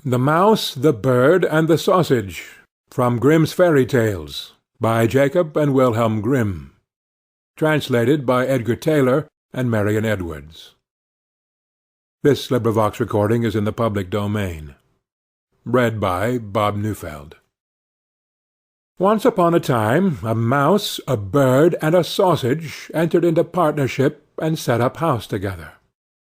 The Mouse, the Bird, and the Sausage. From Grimm's Fairy Tales, by Jacob and Wilhelm Grimm. Translated by Edgar Taylor and Marion Edwards. This recording is in the public domain. Read by Bob Neufeld. Once upon a time, a mouse, a bird, and a sausage entered into partnership and set up house together.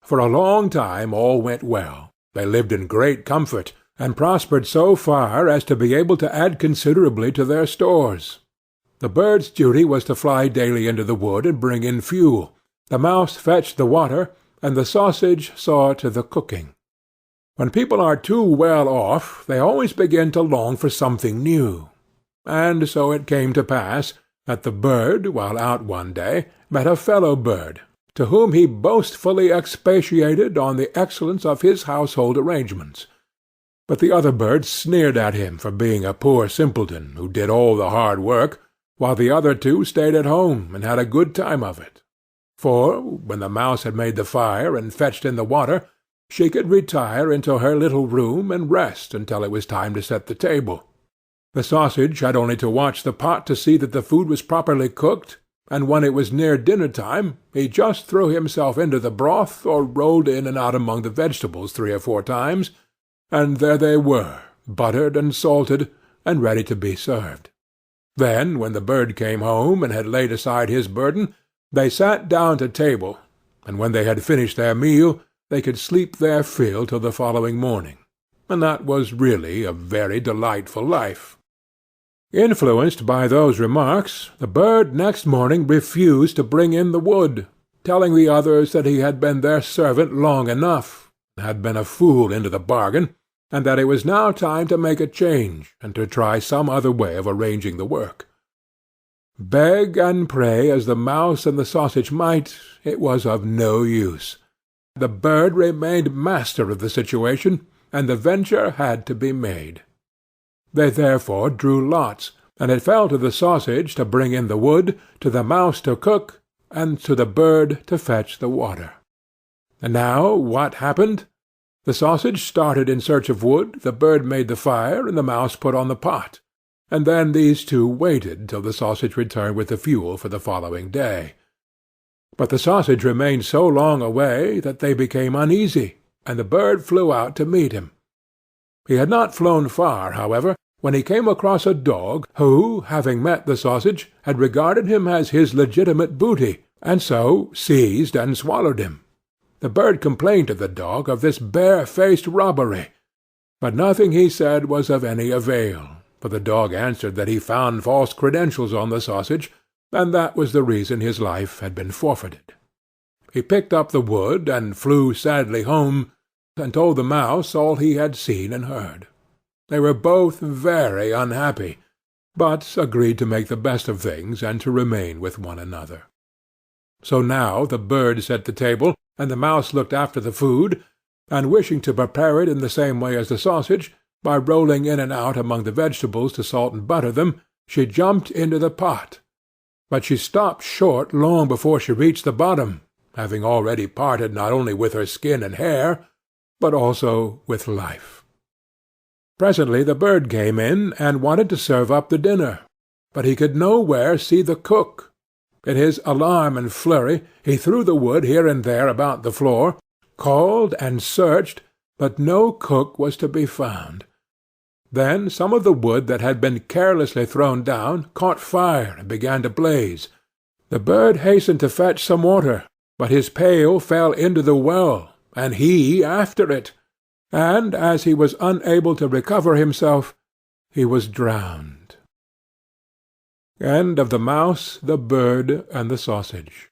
For a long time all went well. They lived in great comfort, and prospered so far as to be able to add considerably to their stores. The bird's duty was to fly daily into the wood and bring in fuel. The mouse fetched the water, and the sausage saw to the cooking. When people are too well off, they always begin to long for something new. And so it came to pass that the bird, while out one day, met a fellow bird, to whom he boastfully expatiated on the excellence of his household arrangements. But the other bird sneered at him for being a poor simpleton who did all the hard work, while the other two stayed at home and had a good time of it. For, when the mouse had made the fire and fetched in the water, she could retire into her little room and rest until it was time to set the table. The sausage had only to watch the pot to see that the food was properly cooked, and when it was near dinner-time, he just threw himself into the broth or rolled in and out among the vegetables 3 or 4 times, and there they were, buttered and salted, and ready to be served. Then, when the bird came home and had laid aside his burden, they sat down to table, and when they had finished their meal, they could sleep their fill till the following morning, and that was really a very delightful life. Influenced by those remarks, the bird next morning refused to bring in the wood, telling the others that he had been their servant long enough, had been a fool into the bargain, and that it was now time to make a change, and to try some other way of arranging the work. Beg and pray as the mouse and the sausage might, it was of no use. The bird remained master of the situation, and the venture had to be made. They therefore drew lots, and it fell to the sausage to bring in the wood, to the mouse to cook, and to the bird to fetch the water. And now what happened? The sausage started in search of wood, the bird made the fire, and the mouse put on the pot, and then these two waited till the sausage returned with the fuel for the following day. But the sausage remained so long away that they became uneasy, and the bird flew out to meet him. He had not flown far, however, when he came across a dog, who, having met the sausage, had regarded him as his legitimate booty, and so seized and swallowed him. The bird complained to the dog of this bare-faced robbery, but nothing he said was of any avail, for the dog answered that he found false credentials on the sausage, and that was the reason his life had been forfeited. He picked up the wood and flew sadly home, and told the mouse all he had seen and heard. They were both very unhappy, but agreed to make the best of things and to remain with one another. So now the bird set the table, and the mouse looked after the food, and wishing to prepare it in the same way as the sausage, by rolling in and out among the vegetables to salt and butter them, she jumped into the pot. But she stopped short long before she reached the bottom, having already parted not only with her skin and hair, but also with life. Presently the bird came in, and wanted to serve up the dinner, but he could nowhere see the cook. In his alarm and flurry he threw the wood here and there about the floor, called and searched, but no cook was to be found. Then some of the wood that had been carelessly thrown down caught fire and began to blaze. The bird hastened to fetch some water, but his pail fell into the well, and he after it, and as he was unable to recover himself, he was drowned. End of The Mouse, the Bird, and the Sausage.